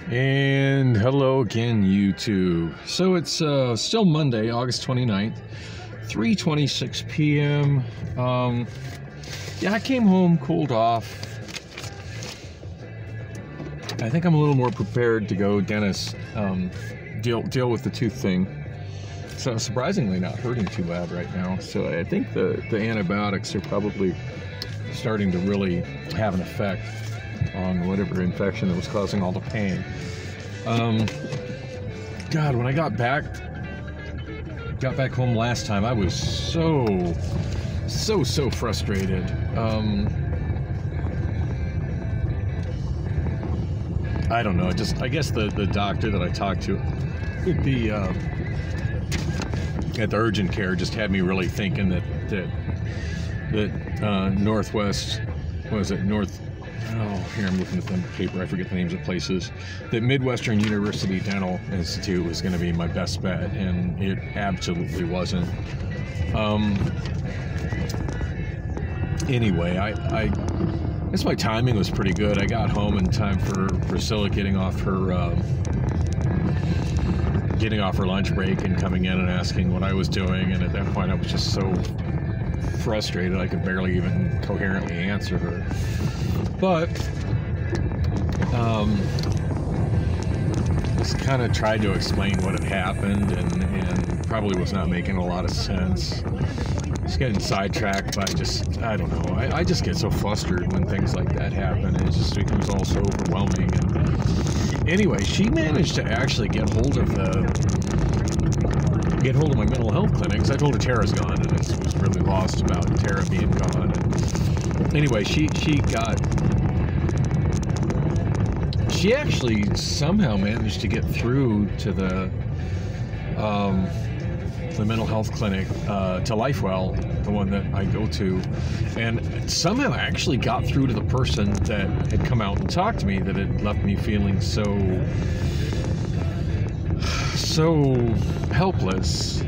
And hello again, YouTube. So it's still Monday, August 29th, 3:26 p.m. Yeah, I came home, cooled off. I think I'm a little more prepared to go dentist, deal with the tooth thing. So surprisingly not hurting too bad right now. So I think the antibiotics are probably starting to really have an effect on whatever infection that was causing all the pain. God, when I got back home last time, I was so frustrated. I don't know. I guess the doctor that I talked to at the urgent care just had me really thinking that Northwest, was it North? Oh, here I'm looking at the paper. I forget the names of places. That Midwestern University Dental Institute was going to be my best bet, and it absolutely wasn't. Anyway, I guess my timing was pretty good. I got home in time for Priscilla getting off her lunch break and coming in and asking what I was doing. And at that point, I was just so frustrated I could barely even coherently answer her. But just kind of tried to explain what had happened, and probably was not making a lot of sense. Just getting sidetracked by I don't know. I just get so flustered when things like that happen. It just becomes all so overwhelming. And anyway, she managed to actually get hold of my mental health clinic, because I told her Tara's gone, and I was really lost about Tara being gone. And anyway, she actually somehow managed to get through to the mental health clinic, to Lifewell, the one that I go to, and somehow actually got through to the person that had come out and talked to me, that had left me feeling so helpless.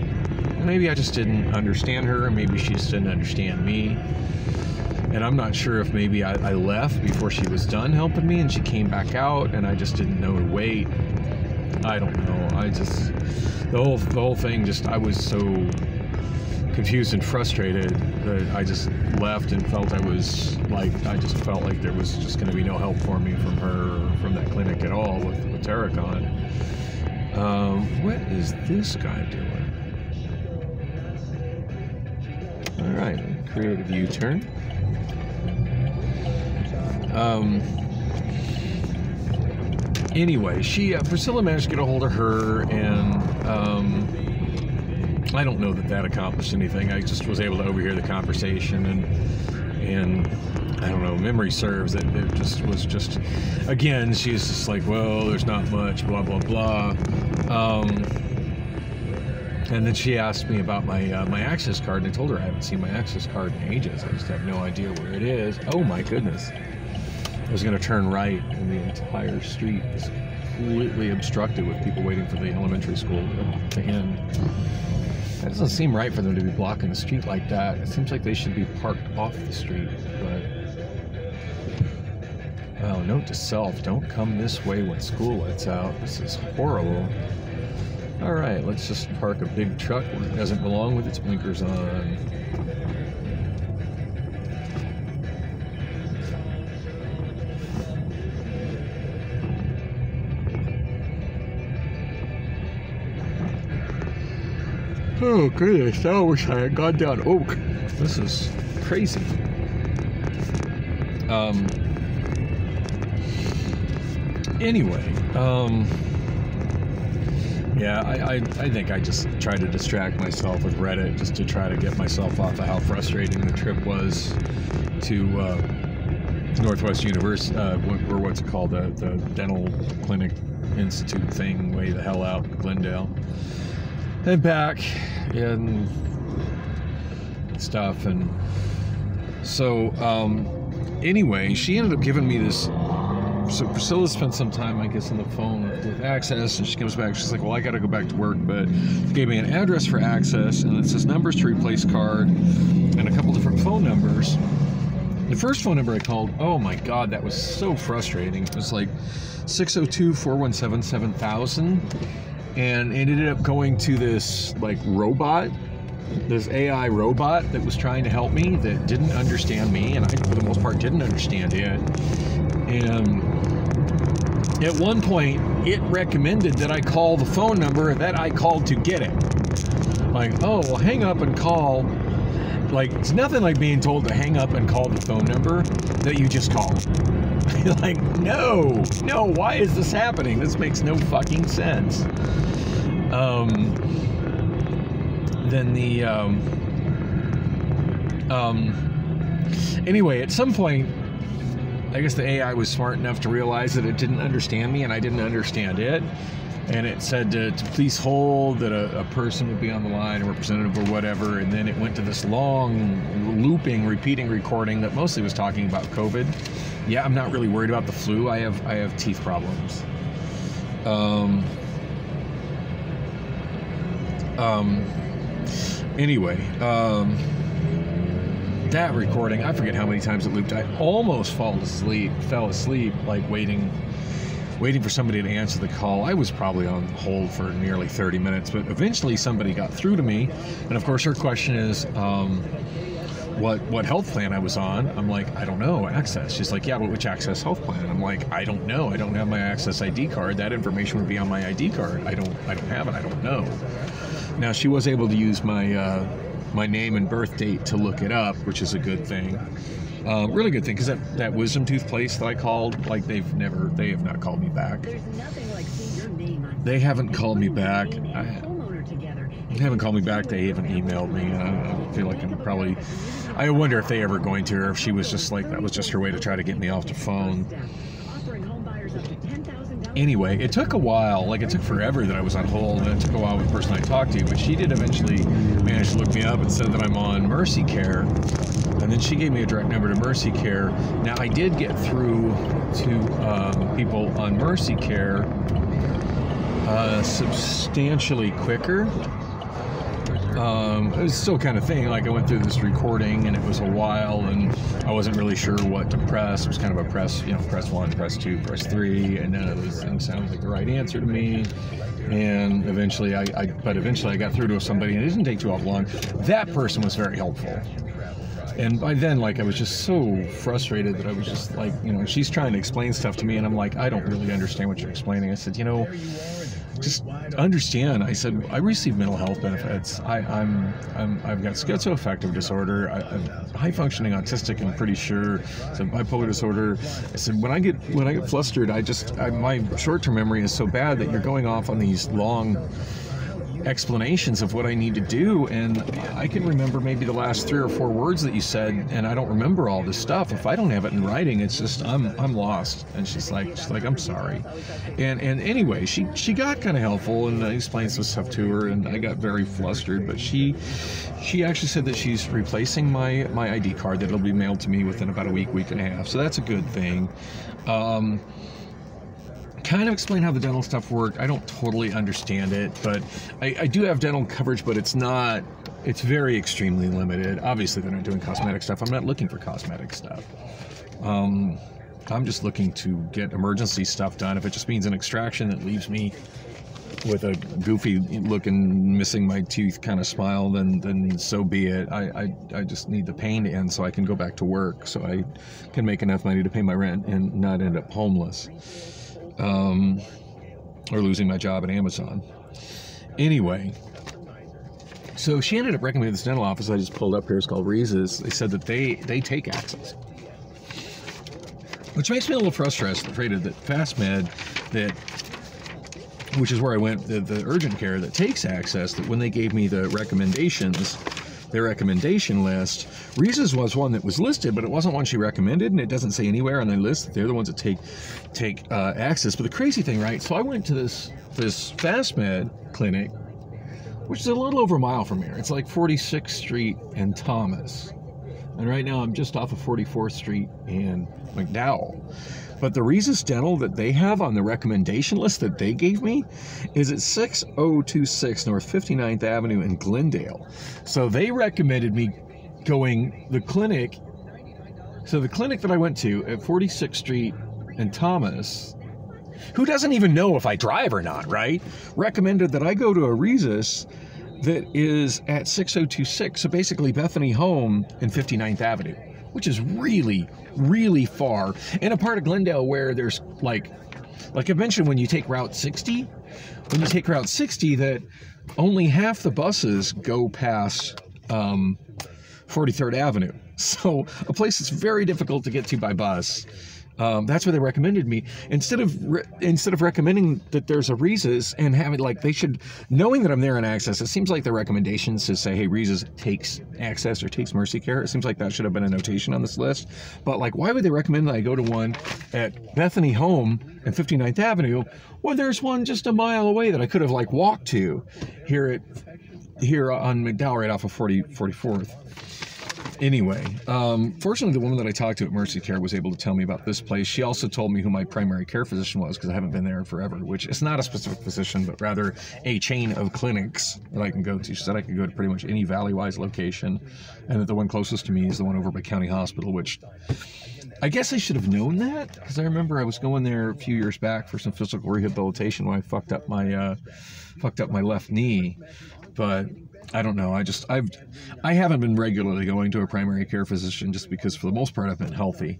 Maybe I just didn't understand her, and maybe she just didn't understand me. And I'm not sure if maybe I left before she was done helping me and she came back out and I just didn't know to wait. I don't know. The whole thing, I was so confused and frustrated that I just left and felt I just felt like there was just going to be no help for me from her or from that clinic at all with Tara gone. What is this guy doing? All right, creative U-turn. Anyway, Priscilla managed to get a hold of her, and I don't know that accomplished anything. I just was able to overhear the conversation, and I don't know, memory serves that it was just again, she's just like, well, there's not much, blah blah blah. And then she asked me about my access card, and I told her I haven't seen my access card in ages. I just have no idea where it is. Oh my goodness. I was going to turn right, and the entire street is completely obstructed with people waiting for the elementary school to end. That doesn't seem right for them to be blocking the street like that. It seems like they should be parked off the street, but... Well, note to self, don't come this way when school lets out. This is horrible. Alright, let's just park a big truck where it doesn't belong with its blinkers on. Oh goodness, I wish I had gone down Oak. This is crazy. Anyway, yeah, I think I just tried to distract myself with Reddit just to try to get myself off of how frustrating the trip was to Northwest University, or what's it called, the Dental Clinic Institute thing, way the hell out in Glendale. And back and stuff. And so anyway, she ended up giving me this. So Priscilla spent some time, I guess, on the phone with Access, and she comes back, she's like, well, I gotta go back to work, but she gave me an address for Access, and it says numbers to replace card and a couple different phone numbers. The first phone number I called, oh my God, that was so frustrating. It was like 602-417-7000, and it ended up going to this like robot, this AI robot that was trying to help me, that didn't understand me, and I, for the most part, didn't understand it. And at one point, it recommended that I call the phone number that I called to get it. Like, oh, well, hang up and call. Like, it's nothing like being told to hang up and call the phone number that you just called. Like, no, why is this happening? This makes no fucking sense. Anyway, at some point, I guess the AI was smart enough to realize that it didn't understand me and I didn't understand it. And it said to please hold, that a person would be on the line, a representative or whatever. And then it went to this long, looping, repeating recording that mostly was talking about COVID. Yeah, I'm not really worried about the flu. I have teeth problems. Anyway, that recording, I forget how many times it looped. I almost fell asleep, like waiting for somebody to answer the call. I was probably on hold for nearly 30 minutes, but eventually somebody got through to me. And of course, her question is, what health plan I was on. I'm like, I don't know, Access. She's like, yeah, but which Access health plan? And I'm like, I don't know. I don't have my Access ID card. That information would be on my ID card. I don't have it. I don't know. Now, she was able to use my my name and birth date to look it up, which is a good thing. Really good thing, because that wisdom tooth place that I called, like, they have not called me back. They haven't called me back. They haven't called me back. They haven't emailed me. I feel like I wonder if they ever going to, or if she was just like, that was just her way to try to get me off the phone. Anyway, it took a while, like it took forever that I was on hold, and it took a while with the person I talked to, but she did eventually manage to look me up and said that I'm on Mercy Care, and then she gave me a direct number to Mercy Care. Now, I did get through to people on Mercy Care substantially quicker. It was still kind of thing, like I went through this recording and it was a while and I wasn't really sure what to press. It was kind of a press 1, press 2, press 3, and none of those things sounded like the right answer to me. And eventually I got through to somebody, and it didn't take too long. That person was very helpful. And by then, like, I was just so frustrated that I was just like, she's trying to explain stuff to me, and I'm like, I don't really understand what you're explaining. I said, just understand. I said, I receive mental health benefits. I've got schizoaffective disorder. I'm high functioning autistic, I'm pretty sure. So bipolar disorder. I said, when I get flustered, my short-term memory is so bad that you're going off on these long explanations of what I need to do, and I can remember maybe the last 3 or 4 words that you said, and I don't remember all this stuff. If I don't have it in writing, it's just I'm lost. And she's like I'm sorry. And anyway, she got kind of helpful, and I explained some stuff to her, and I got very flustered. But she actually said that she's replacing my ID card, that it'll be mailed to me within about a week and a half. So that's a good thing. Kind of explain how the dental stuff worked. I don't totally understand it, but I do have dental coverage, but it's very extremely limited. Obviously, they're not doing cosmetic stuff. I'm not looking for cosmetic stuff. I'm just looking to get emergency stuff done. If it just means an extraction that leaves me with a goofy looking, missing my teeth kind of smile, then so be it. I just need the pain to end so I can go back to work, so I can make enough money to pay my rent and not end up homeless. Or losing my job at Amazon. Anyway, so she ended up recommending this dental office I just pulled up here. It's called Reese's. They said that they take Access, which makes me a little frustrated that FastMed, which is where I went, the urgent care that takes Access, that when they gave me the recommendations, their recommendation list, Reese's was one that was listed, but it wasn't one she recommended, and it doesn't say anywhere on the list that they're the ones that take Access. But the crazy thing, right? So I went to this FastMed clinic, which is a little over a mile from here. It's like 46th Street and Thomas, and right now I'm just off of 44th Street and McDowell. But the Reese's Dental that they have on the recommendation list that they gave me is at 6026 North 59th Avenue in Glendale. So they recommended me the clinic So the clinic that I went to at 46th Street and Thomas, who doesn't even know if I drive or not, right? Recommended that I go to a Rezus that is at 6026, so basically Bethany Home and 59th Avenue, which is really, really far. In a part of Glendale where there's like I mentioned, when you take Route 60, that only half the buses go past 43rd Avenue. So a place that's very difficult to get to by bus. That's where they recommended me. Instead of recommending that there's a Rezus and having, like, they should, knowing that I'm there on Access, it seems like the recommendations to say, hey, Rezus takes Access or takes Mercy Care, it seems like that should have been a notation on this list. But, like, why would they recommend that I go to one at Bethany Home and 59th Avenue when there's one just a mile away that I could have, like, walked to here on McDowell right off of 44th. Anyway, fortunately, the woman that I talked to at Mercy Care was able to tell me about this place. She also told me who my primary care physician was, because I haven't been there in forever, which is not a specific physician, but rather a chain of clinics that I can go to. She said I could go to pretty much any Valley-wise location, and that the one closest to me is the one over by County Hospital, which I guess I should have known that, because I remember I was going there a few years back for some physical rehabilitation when I fucked up my left knee. But I don't know. I haven't been regularly going to a primary care physician just because for the most part I've been healthy.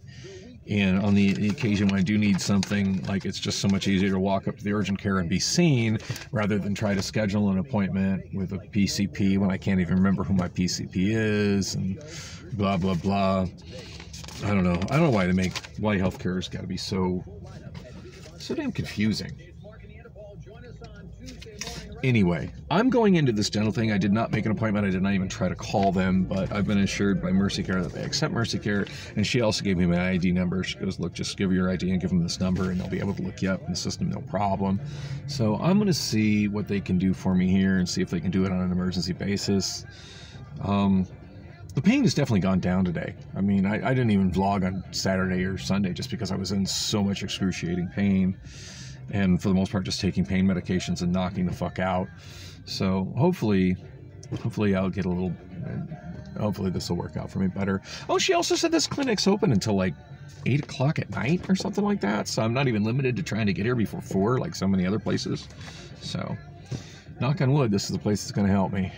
And on the occasion when I do need something, like, it's just so much easier to walk up to the urgent care and be seen rather than try to schedule an appointment with a PCP when I can't even remember who my PCP is and blah, blah, blah. I don't know. I don't know why healthcare has got to be so damn confusing. Anyway, I'm going into this dental thing. I did not make an appointment. I did not even try to call them, but I've been assured by Mercy Care that they accept Mercy Care, and she also gave me my ID number. She goes, look, just give your ID and give them this number, and they'll be able to look you up in the system, no problem. So I'm going to see what they can do for me here and see if they can do it on an emergency basis. The pain has definitely gone down today. I mean, I didn't even vlog on Saturday or Sunday just because I was in so much excruciating pain. And for the most part, just taking pain medications and knocking the fuck out. So hopefully I'll get a little, hopefully this will work out for me better. Oh, she also said this clinic's open until like 8 o'clock at night or something like that. So I'm not even limited to trying to get here before 4 like so many other places. So knock on wood, this is the place that's going to help me.